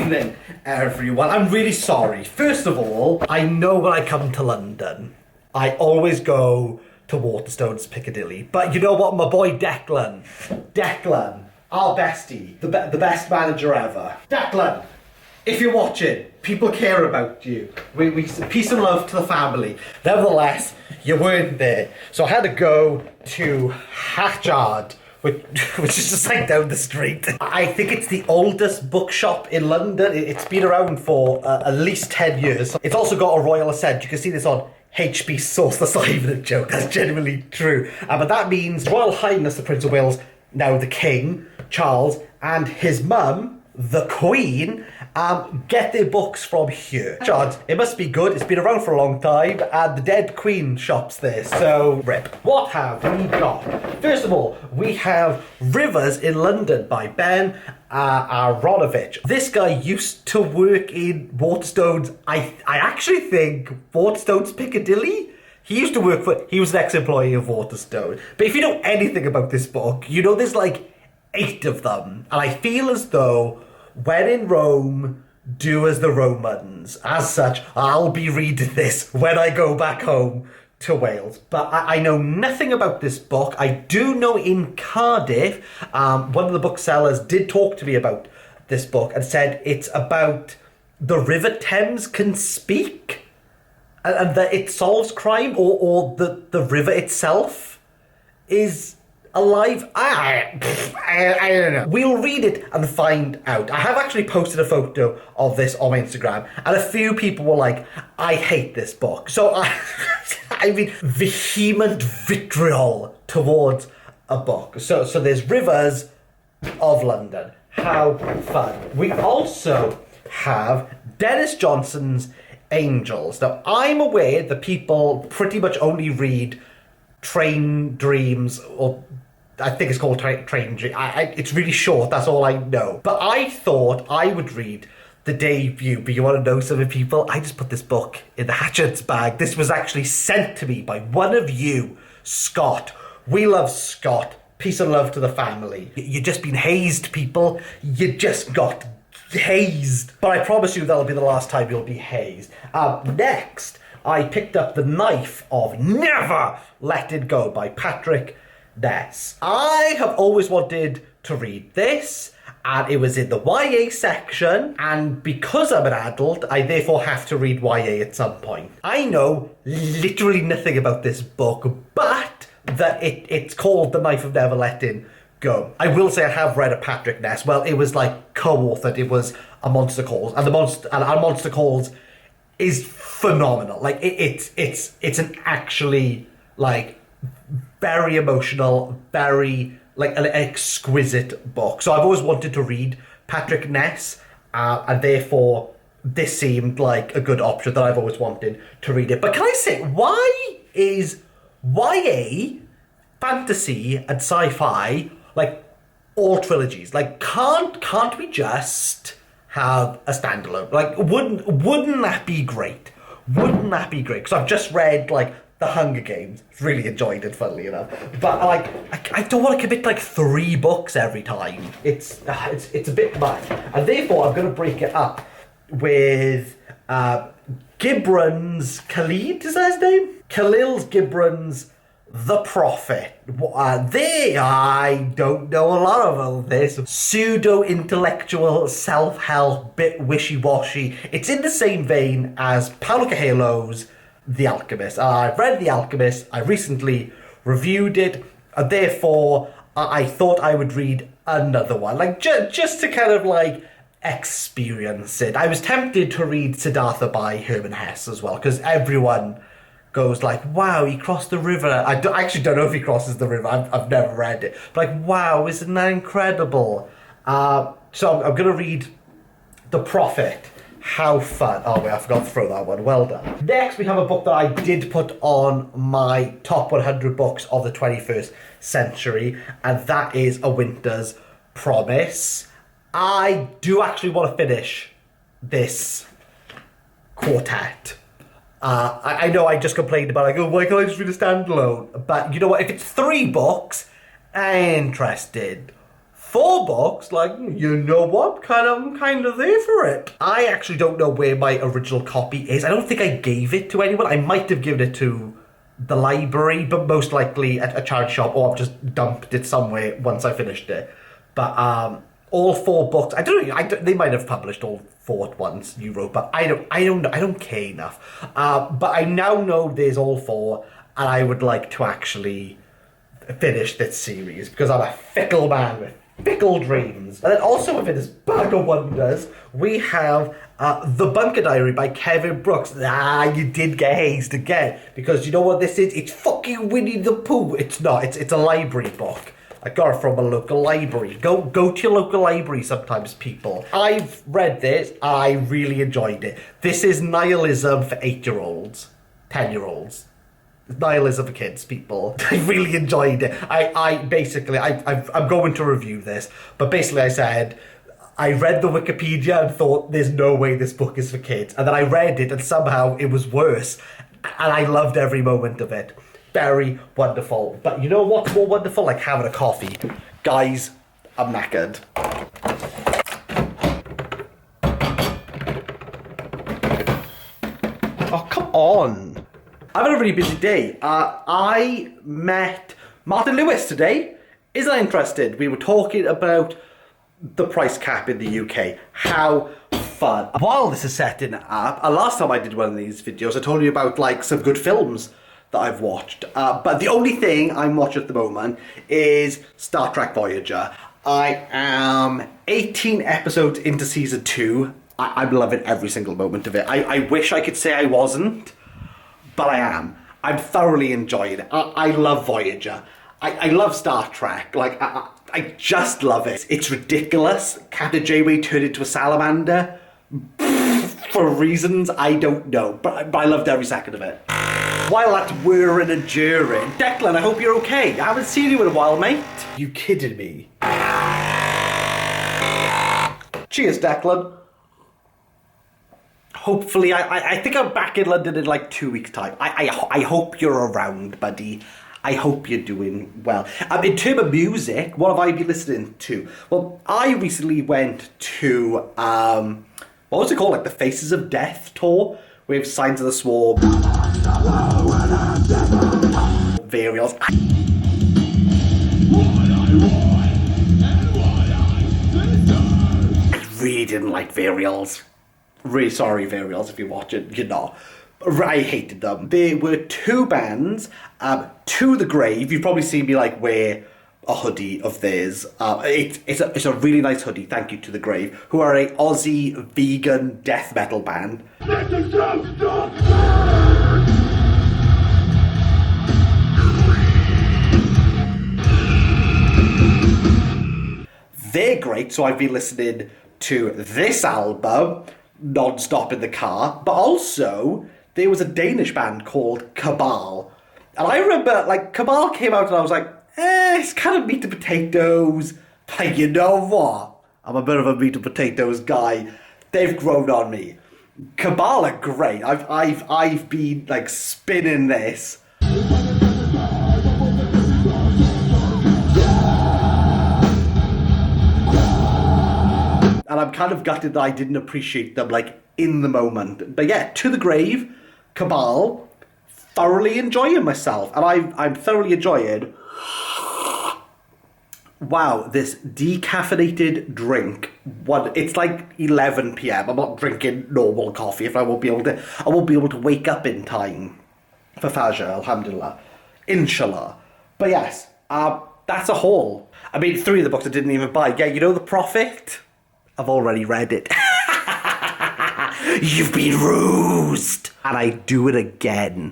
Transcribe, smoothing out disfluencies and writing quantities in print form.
evening, everyone. I'm really sorry. First of all, I know when I come to London, I always go to Waterstones Piccadilly. But you know what? My boy Declan, our bestie, the best manager ever. Declan, if you're watching, people care about you. We peace and love to the family. Nevertheless, you weren't there. So I had to go to Hatchard, which is just like down the street. I think it's the oldest bookshop in London. It's been around for at least 10 years. It's also got a royal ascent. You can see this on HB Source. That's not even a joke. That's genuinely true. But that means Royal Highness the Prince of Wales, now the King, Charles, and his mum, the Queen, get their books from here. Charles, it must be good. It's been around for a long time, and the dead Queen shop's there, so rip. What have we got? First of all, we have Rivers in London by Ben Aronovich. This guy used to work in Waterstones. I actually think Waterstones Piccadilly. He used to work for. He was an ex-employee of Waterstone. But if you know anything about this book, you know there's like 8 of them, and I feel as though when in Rome, do as the Romans. As such, I'll be reading this when I go back home to Wales. But I know nothing about this book. I do know in Cardiff, one of the booksellers did talk to me about this book and said it's about the River Thames can speak and that it solves crime, or the river itself is alive. I don't know. We'll read it and find out. I have actually posted a photo of this on my Instagram, and a few people were like, I hate this book. So I mean, vehement vitriol towards a book. So there's Rivers of London. How fun. We also have Dennis Johnson's Angels. Now, I'm aware that people pretty much only read Train Dreams, or I think it's called Train Dreams. It's really short, that's all I know. But I thought I would read the debut. But you want to know something, people? I just put this book in the Hatchet's bag. This was actually sent to me by one of you, Scott. We love Scott. Peace and love to the family. You've just been hazed, people. You just got hazed. But I promise you that'll be the last time you'll be hazed. Next, I picked up The Knife of Never Let It Go by Patrick Ness. I have always wanted to read this, and it was in the YA section, and because I'm an adult, I therefore have to read YA at some point. I know literally nothing about this book, but that it's called The Knife of Never Letting Go. I will say I have read a Patrick Ness. Well, it was like co-authored. It was A Monster Calls, and A Monster Calls is phenomenal. Like it's an actually like very emotional, very like an exquisite book. So I've always wanted to read Patrick Ness, and therefore this seemed like a good option that I've always wanted to read it. But can I say, why is YA, fantasy, and sci-fi like all trilogies? Like can't we just have a standalone? Like wouldn't that be great? Wouldn't that be great? Because I've just read like The Hunger Games. Really enjoyed it, funnily enough. But like I don't want to commit like 3 books every time. It's a bit much, and therefore I'm going to break it up with Gibran's Khalid. Is that his name? Khalil Gibran's The Prophet. I don't know a lot about this. Pseudo-intellectual, self-help, bit wishy-washy. It's in the same vein as Paulo Coelho's The Alchemist. I've read The Alchemist. I recently reviewed it. And therefore, I thought I would read another one. Like, just to kind of, like, experience it. I was tempted to read Siddhartha by Herman Hesse as well, because everyone goes like, wow, he crossed the river. I actually don't know if he crosses the river. I've never read it. But like, wow, isn't that incredible? So I'm going to read The Prophet. How fun. Oh wait, I forgot to throw that one. Well done. Next, we have a book that I did put on my top 100 books of the 21st century, and that is A Winter's Promise. I do actually want to finish this quartet. I know I just complained about, like, oh, why can't I just read a standalone? But you know what? If it's 3 books, interested. 4 books, like, you know what, I'm kind of there for it. I actually don't know where my original copy is. I don't think I gave it to anyone. I might have given it to the library, but most likely at a charity shop, or I've just dumped it somewhere once I finished it. But all 4 books, I don't know, they might have published all 4 at once, you wrote, but I don't know, I don't care enough. But I now know there's all 4, and I would like to actually finish this series, because I'm a fickle man with fickle dreams. And then also within this bag of wonders, we have The Bunker Diary by KDBooks. You did get hazed again, because you know what this is? It's fucking Winnie the Pooh. It's not, it's a library book. I got it from a local library. Go to your local library sometimes, people. I've read this, and I really enjoyed it. This is nihilism for 8-year-olds, 10-year-olds. Nihilism for kids, people. I really enjoyed it. I'm going to review this, but basically I said, I read the Wikipedia and thought there's no way this book is for kids. And then I read it and somehow it was worse. And I loved every moment of it. Very wonderful. But you know what's more wonderful? Like having a coffee. Guys, I'm knackered. Oh, come on. I've had a really busy day. I met Martin Lewis today. Isn't that interesting? We were talking about the price cap in the UK. How fun. While this is setting up, last time I did one of these videos, I told you about like some good films that I've watched. But the only thing I'm watching at the moment is Star Trek Voyager. I am 18 episodes into season 2. I'm loving every single moment of it. I wish I could say I wasn't, but I am. I'm thoroughly enjoying it. I love Voyager. I love Star Trek. Like, I just love it. It's ridiculous. Captain Janeway turned into a salamander. For reasons I don't know, but I loved every second of it. While that's whirring and jeering, Declan, I hope you're okay. I haven't seen you in a while, mate. You kidding me? Cheers, Declan. Hopefully, I think I'm back in London in like 2 weeks' time. I hope you're around, buddy. I hope you're doing well. In terms of music, what have I been listening to? Well, I recently went to, what was it called? Like the Faces of Death tour with Signs of the Swarm. Varials. I really didn't like Varials. Really sorry, Varials, if you're watching, you know. I hated them. There were 2 bands, To The Grave. You've probably seen me like wear a hoodie of theirs. It's a really nice hoodie, thank you To The Grave, who are a Aussie vegan death metal band. Let the sound stop! They're great, so I've been listening to this album non-stop in the car, but also there was a Danish band called Cabal. And I remember, like, Cabal came out and I was like, it's kind of meat and potatoes. But you know what? I'm a bit of a meat and potatoes guy. They've grown on me. Cabal are great. I've been, like, spinning this. And I'm kind of gutted that I didn't appreciate them, like, in the moment. But yeah, To The Grave, Cabal, thoroughly enjoying myself. And I'm thoroughly enjoying, wow, this decaffeinated drink. It's like 11 p.m. I'm not drinking normal coffee if I won't be able to wake up in time for Fajr, alhamdulillah. Inshallah. But yes, that's a haul. I mean, 3 of the books I didn't even buy. Yeah, you know The Prophet? I've already read it. You've been rused. And I do it again.